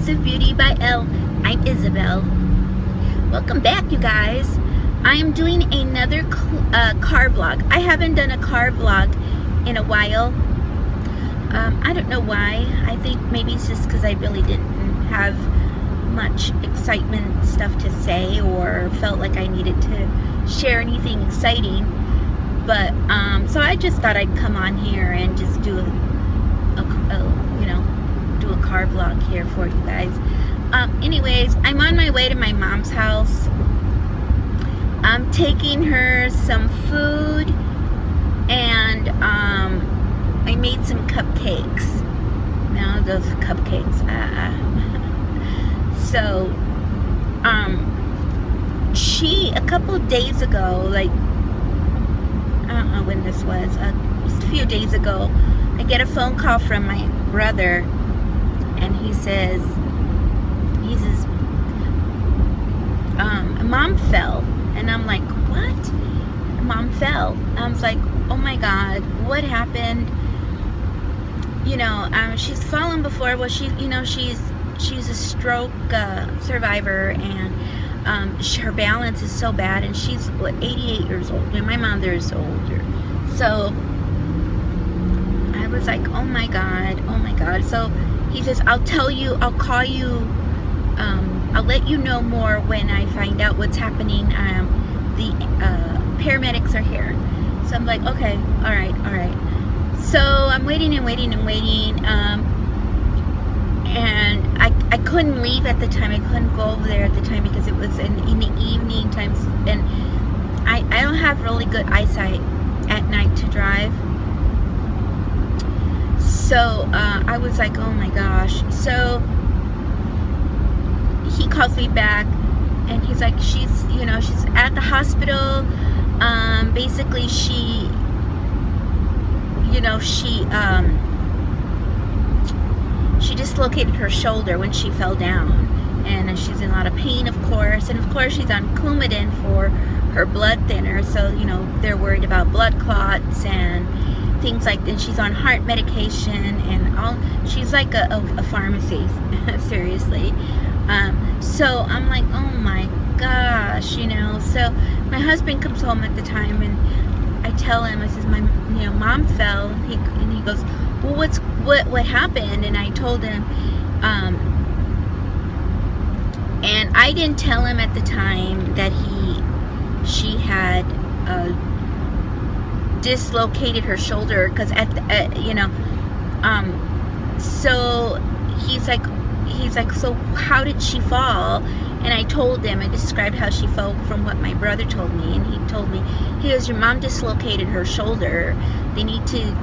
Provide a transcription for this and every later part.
Colors of Beauty by Elle. I'm Isabelle. Welcome back, you guys. I am doing another car vlog. I haven't done a car vlog in a while. I don't know why. I think maybe it's just because I really didn't have much excitement stuff to say, or felt like I needed to share anything exciting. But so I just thought I'd come on here and just do a car vlog here for you guys. Anyways, I'm on my way to my mom's house. I'm taking her some food, and I made some cupcakes. Now those cupcakes, so she, a couple of days ago, like, I don't know when this was, just a few days ago, I get a phone call from my brother, and he says, Mom fell. And I'm like, what? Mom fell. I was like, oh my God, what happened? You know, she's fallen before. Well, she's a stroke survivor, and her balance is so bad, and she's 88 years old, and my mother is older. So I was like, oh my God, oh my God. So he says, I'll call you, I'll let you know more when I find out what's happening. The paramedics are here. So I'm like, okay, all right. So I'm waiting, and I couldn't leave at the time. I couldn't go over there at the time because it was in the evening times, and I don't have really good eyesight at night to drive. So I was like, oh my gosh. So he calls me back, and he's like, she's at the hospital. Basically she dislocated her shoulder when she fell down, and she's in a lot of pain, of course, and of course she's on Coumadin for her blood thinner, so they're worried about blood clots and things like that. She's on heart medication and all. She's like a pharmacy, seriously. So I'm like, oh my gosh, so my husband comes home at the time, and I tell him, I says, my mom fell. And he goes, well, what happened? And I told him, and I didn't tell him at the time that she had dislocated her shoulder, because so he's like, so how did she fall? And I told him, I described how she fell from what my brother told me, and he told me, he goes, your mom dislocated her shoulder. They need to,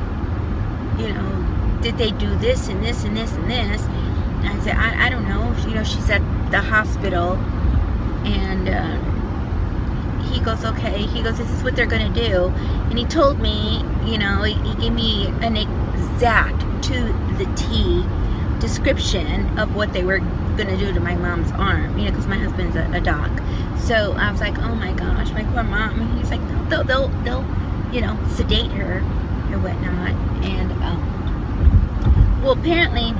did they do this and this and this and this? And I said, I don't know. She's at the hospital. And he goes, okay. He goes, this is what they're going to do. And he told me, he gave me an exact, to the T, description of what they were going to do to my mom's arm, because my husband's a doc. So I was like, oh my gosh, my poor mom. And he's like, they'll sedate her or whatnot. And well, apparently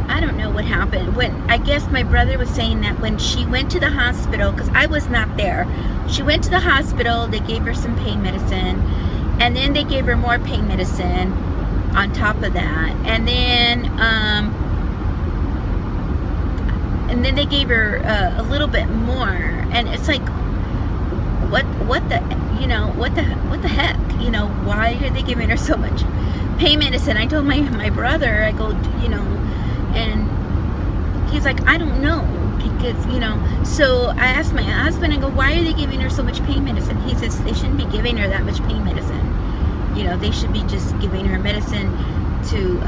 I don't know what happened. When, I guess my brother was saying that when she went to the hospital, because I was not there, she went to the hospital, they gave her some pain medicine, and then they gave her more pain medicine on top of that, and then they gave her a little bit more, and it's like, what the heck, why are they giving her so much pain medicine? I told my brother, I go, and he's like, I don't know, because so I asked my husband, I go, why are they giving her so much pain medicine? He says they shouldn't be giving her that much pain medicine. They should be just giving her medicine to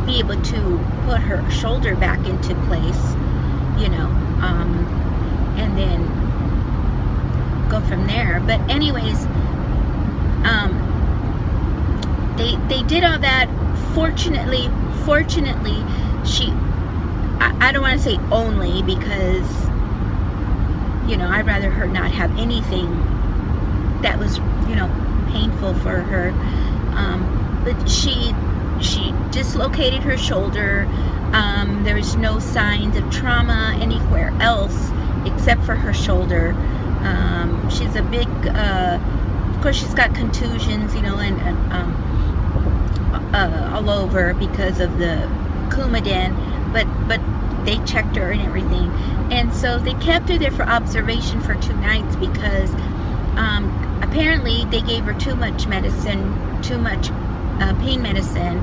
be able to put her shoulder back into place, and then go from there. But anyways, they did all that. Fortunately, I don't want to say only, because I'd rather her not have anything that was painful for her. but she dislocated her shoulder. There was no signs of trauma anywhere else except for her shoulder. She's a big, of course she's got contusions, you know, and all over because of the Coumadin, but they checked her and everything, and so they kept her there for observation for 2 nights because apparently they gave her too much medicine, too much pain medicine,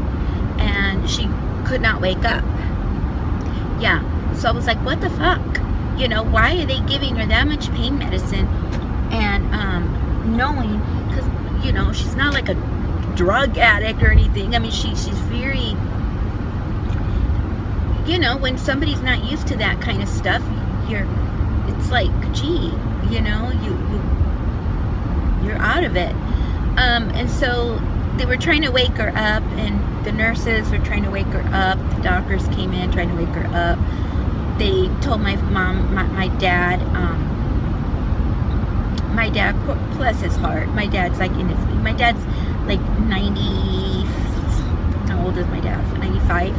and she could not wake up. Yeah, so I was like, what the fuck? You know, why are they giving her that much pain medicine? And knowing, because, you know, she's not like a drug addict or anything. I mean, she's very, you know, when somebody's not used to that kind of stuff, it's like, gee, you know, you're out of it. And so they were trying to wake her up, and the nurses were trying to wake her up. The doctors came in trying to wake her up. They told my mom, my dad, bless his heart, my dad's like my dad's like 90, how old is my dad? 95.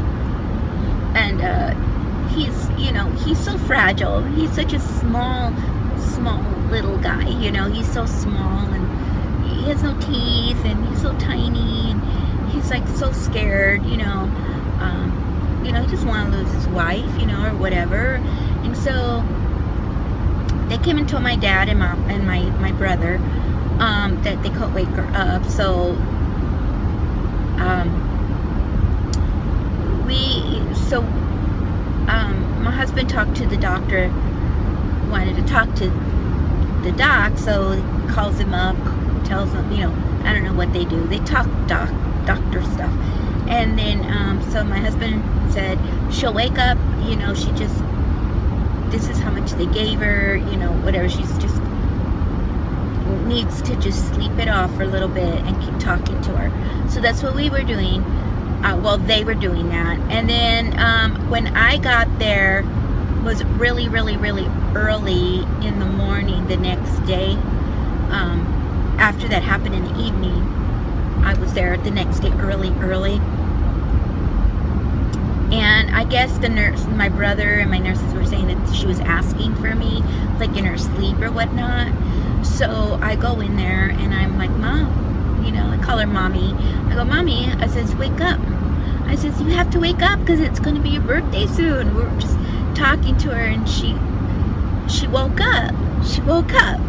And he's, you know, he's so fragile. He's such a small little guy, you know. He's so small, and he has no teeth, and he's so tiny, and he's like so scared, you know. You know, he just want to lose his wife, you know, or whatever. And so they came and told my dad and my brother that they couldn't wake her up. So my husband talked to the doctor, wanted to talk to the doc, so he calls him up, tells him, you know, I don't know what they do. They talk doctor stuff. And then, so my husband said, she'll wake up, you know, this is how much they gave her, you know, whatever, she's just needs to just sleep it off for a little bit and keep talking to her. So that's what we were doing. Well, they were doing that. And then when I got there was really, really, really early in the morning the next day. After that happened in the evening, I was there the next day early. And I guess the nurse, my brother and my nurses were saying that she was asking for me, like in her sleep or whatnot. So I go in there and I'm like, Mom, you know, I call her Mommy. I go, Mommy, I says, wake up. I says, you have to wake up because it's going to be your birthday soon. We're just talking to her, and she woke up. She woke up.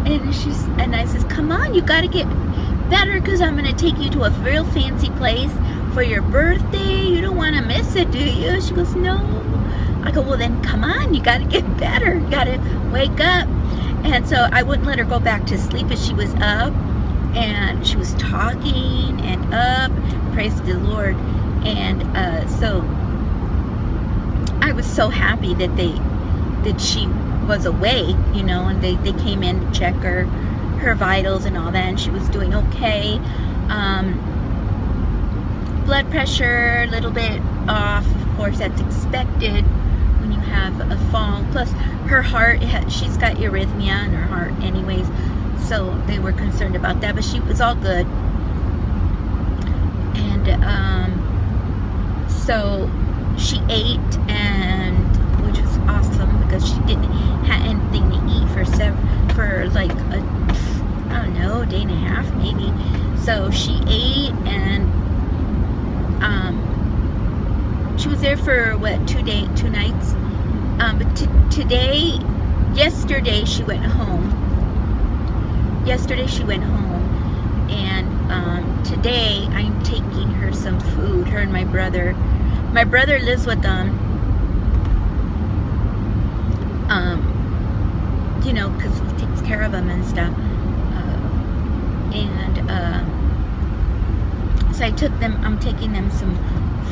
And I says, come on, you got to get better because I'm going to take you to a real fancy place for your birthday. You don't want to miss it, do you? She goes, no. I go, well, then come on, you got to get better. You got to wake up. And so I wouldn't let her go back to sleep, as she was up, and she was talking and up, praise the Lord. And so I was so happy that she was awake, you know, and they came in to check her vitals and all that, and she was doing okay. Blood pressure a little bit off, of course, that's expected when you have a fall. Plus her heart, she's got arrhythmia in her heart anyways, so they were concerned about that, but she was all good. And so she ate, and which was awesome because she didn't have anything to eat for like a, I don't know, a day and a half maybe. So she ate, and she was there for what, 2 nights. But yesterday she went home. And today I'm taking her some food, her and my brother. My brother lives with them, you know, because he takes care of them and stuff. So I'm taking them some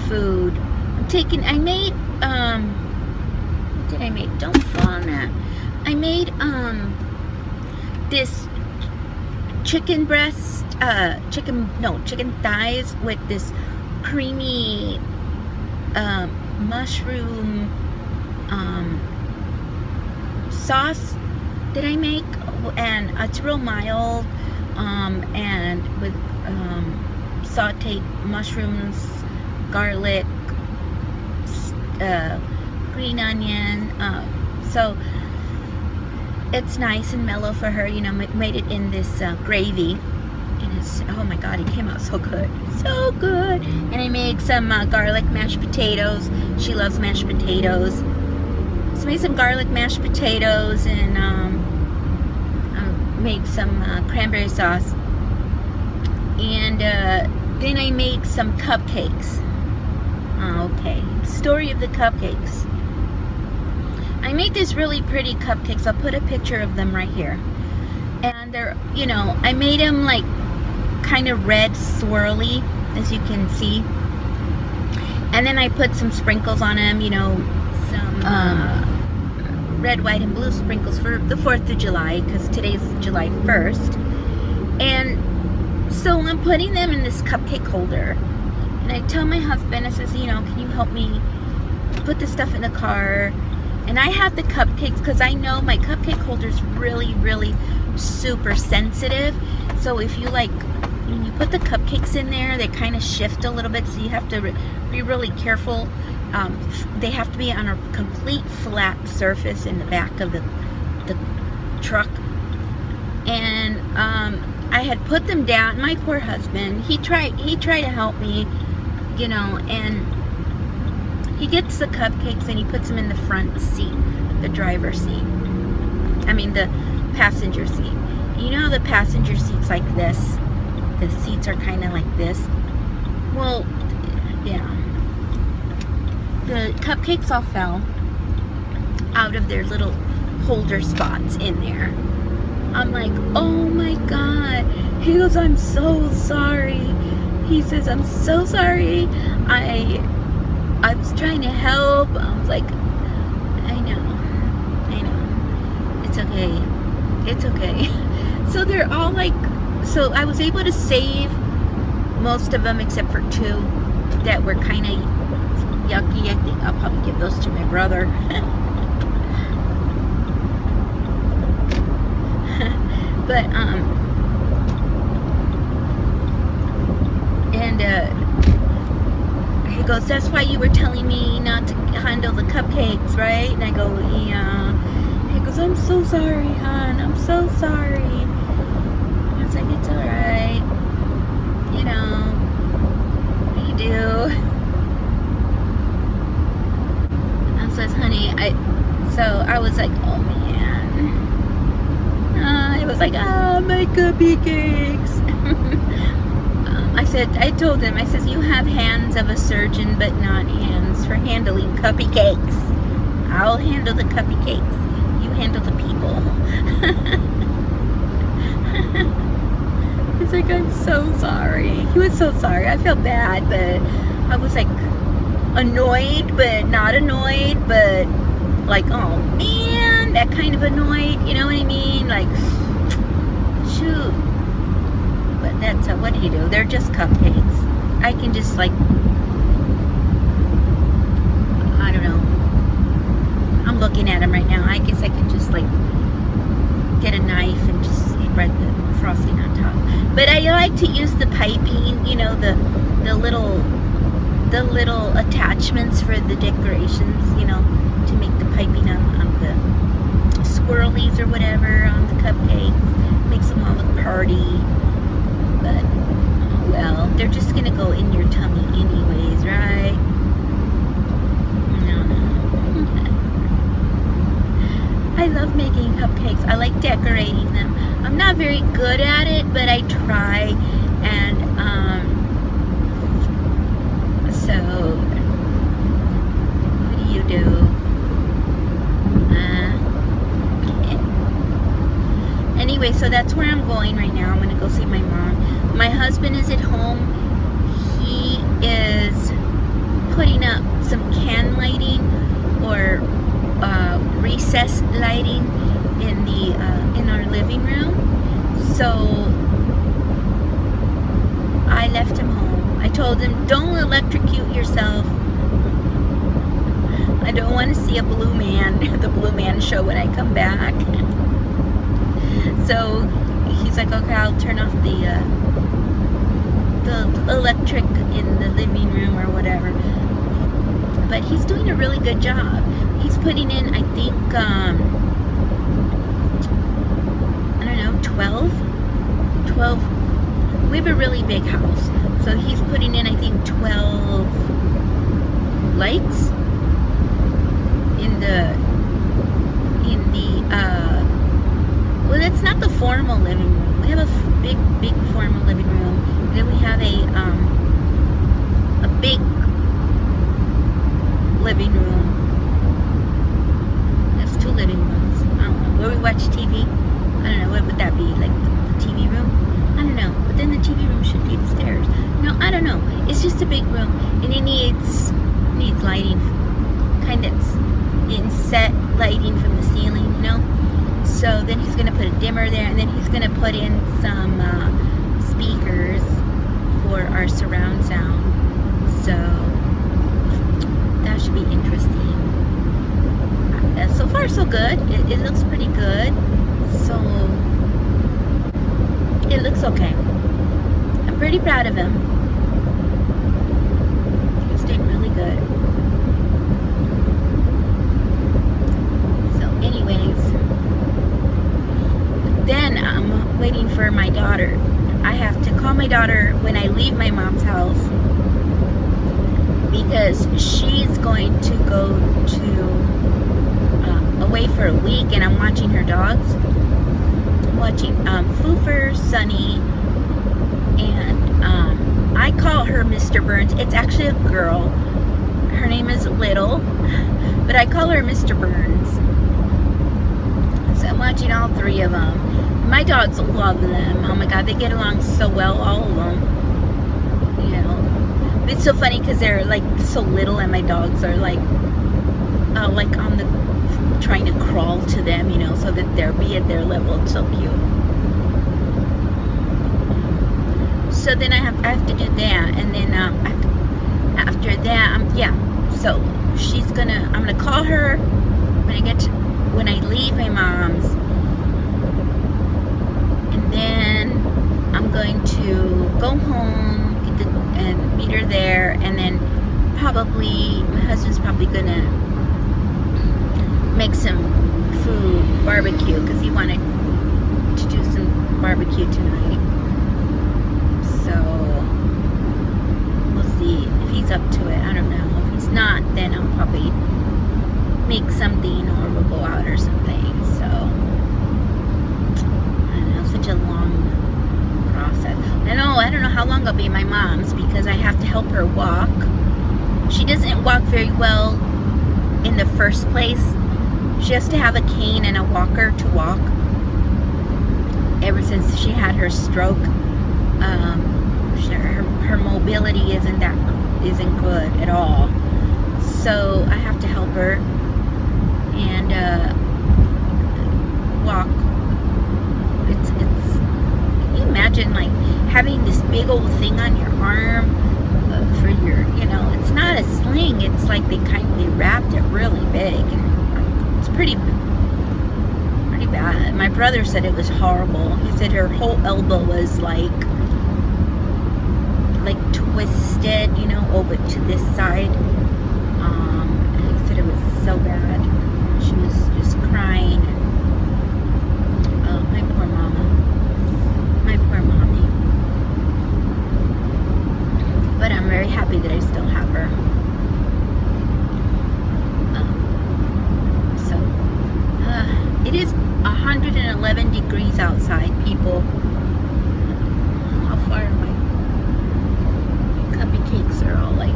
food. I made, what did I make? Don't fall on that. I made, this chicken breast, chicken thighs with this creamy, mushroom, sauce that I make, and it's real mild, and with, sauteed mushrooms, garlic, green onion. So it's nice and mellow for her. You know, made it in this gravy. And it's, oh my God, it came out so good. So good. And I made some garlic mashed potatoes. She loves mashed potatoes. So I made some garlic mashed potatoes and made some cranberry sauce. And then I made some cupcakes. Okay, story of the cupcakes. I made these really pretty cupcakes. I'll put a picture of them right here. And they're, you know, I made them like kind of red swirly, as you can see. And then I put some sprinkles on them, you know, some red, white, and blue sprinkles for the 4th of July, because today's July 1st. And so I'm putting them in this cupcake holder. And I tell my husband, I says, you know, can you help me put this stuff in the car? And I have the cupcakes because I know my cupcake holder's really, really super sensitive. So if you like, when you put the cupcakes in there, they kind of shift a little bit. So you have to be really careful. They have to be on a complete flat surface in the back of the truck. And I had put them down. My poor husband, he tried to help me, you know, and he gets the cupcakes and he puts them in the front seat, the driver's seat. I mean the passenger seat. You know, the passenger seat's like this. The seats are kind of like this. Well, yeah. The cupcakes all fell out of their little holder spots in there. I'm like, oh my God. He goes, I'm so sorry. He says, I'm so sorry. I was trying to help. I was like, I know. It's okay. It's okay. So they're all like, so I was able to save most of them except for 2 that were kind of yucky. I think I'll probably give those to my brother. But, he goes, that's why you were telling me not to handle the cupcakes, right? And I go, yeah. He goes, I'm so sorry, hon. I'm so sorry. I was like, it's alright. You know, what do you do? I says, honey, so I was like, oh man. I was like, my cupcakes. I told him, I says, you have hands of a surgeon, but not hands for handling cupcakes. I'll handle the cupcakes. You handle the people. He's like, I'm so sorry. He was so sorry. I felt bad, but I was like annoyed, but not annoyed, but like, oh man, that kind of annoyed. You know what I mean? Like, shoot. But that's what do you do? They're just cupcakes. I can just like, I don't know. I'm looking at them right now. I guess I can just like get a knife and just spread the frosting on top. But I like to use the piping, you know, the little attachments for the decorations, you know, to make the piping on the swirlies or whatever on the cupcakes. Makes them all look party. But, oh well, they're just gonna go in your tummy anyways, right? No. I love making cupcakes. I like decorating them. I'm not very good at it, but I try. And, so, what do you do? Anyway, so that's where I'm going right now. I'm going to go see my mom. My husband is at home. He is putting up some can lighting or recess lighting in our living room. So I left him home. I told him, don't electrocute yourself. I don't want to see a blue man, the Blue Man show when I come back. So he's like, okay, I'll turn off the the electric in the living room or whatever. But he's doing a really good job. He's putting in, I think, I don't know, 12. We have a really big house, so he's putting in, I think, 12 lights in the well, that's not the formal living room. We have a big formal living room. Then we have a big living room. That's 2 living rooms. I don't know. Where we watch TV? I don't know. What would that be? Like the TV room? I don't know. But then the TV room should be upstairs. No, I don't know. It's just a big room, and it needs lighting, kind of inset lighting from the ceiling, you know. So then he's gonna put a dimmer there, and then he's gonna put in some speakers for our surround sound. So that should be interesting. So far, so good. It looks pretty good. So it looks okay. I'm pretty proud of him. He's doing really good. So anyways, then I'm waiting for my daughter. I have to call my daughter when I leave my mom's house, because she's going to go to away for a week, and I'm watching her dogs. I'm watching Foofer, Sunny, and I call her Mr. Burns. It's actually a girl. Her name is Little, but I call her Mr. Burns. So I'm watching all 3 of them. My dogs love them. Oh my God, they get along so well, all of them. You know, it's so funny because they're like so little, and my dogs are like on the trying to crawl to them, you know, so that they'll be at their level. It's so cute. So then I have to do that, and then after that, yeah. So I'm gonna call her when I leave my mom's, and then I'm going to go home and meet her there, and then probably my husband's probably gonna make some food, barbecue, because he wanted to do some barbecue tonight. So we'll see if he's up to it. I don't know. If he's not, then I'll probably make something, or we'll go out or something. So I don't know, such a long process. I don't know how long I'll be at my mom's, because I have to help her walk. She doesn't walk very well in the first place. She has to have a cane and a walker to walk. Ever since she had her stroke, her mobility isn't good at all. So I have to help her and walk. Can you imagine like having this big old thing on your arm for your, you know, it's not a sling. It's like they wrapped it really big, and it's pretty bad. My brother said it was horrible. He said her whole elbow was like twisted, you know, over to this side. And he said it was so bad. She was just crying. Oh, my poor mama. My poor mommy. But I'm very happy that I still have her. It is 111 degrees outside, people. How far are my cuppy cakes are all like,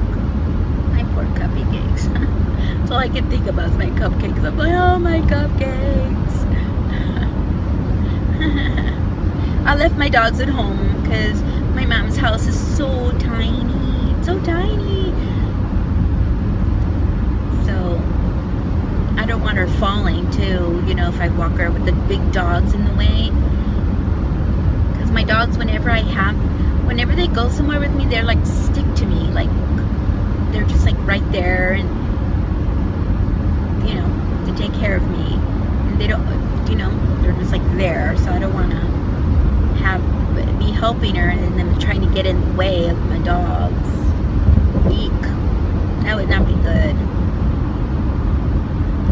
my poor cuppy cakes. That's all I can think about is my cupcakes. I'm like, oh, my cupcakes. I left my dogs at home because my mom's house is so tiny. It's so tiny. So I don't want her falling too, you know, if I walk her with the big dogs in the way. Because my dogs, whenever they go somewhere with me, they're like stick to me, like they're just like right there, and you know, to take care of me. And they don't, you know, they're just like there. So I don't want to be helping her and them trying to get in the way of my dogs. Eek. That would not be good.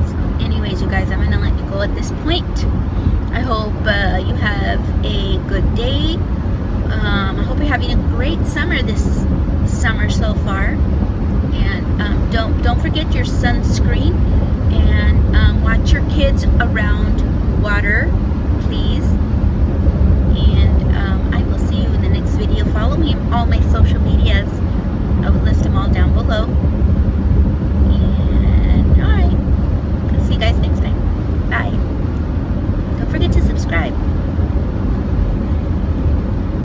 So anyways, you guys, I'm going to let you go at this point. I hope you have a good day. I hope you're having a great summer this summer so far. And don't forget your sunscreen, and watch your kids around water, please. And I will see you in the next video. Follow me on all my social medias. I will list them all down below. And alright, I'll see you guys next time. Bye. Don't forget to subscribe.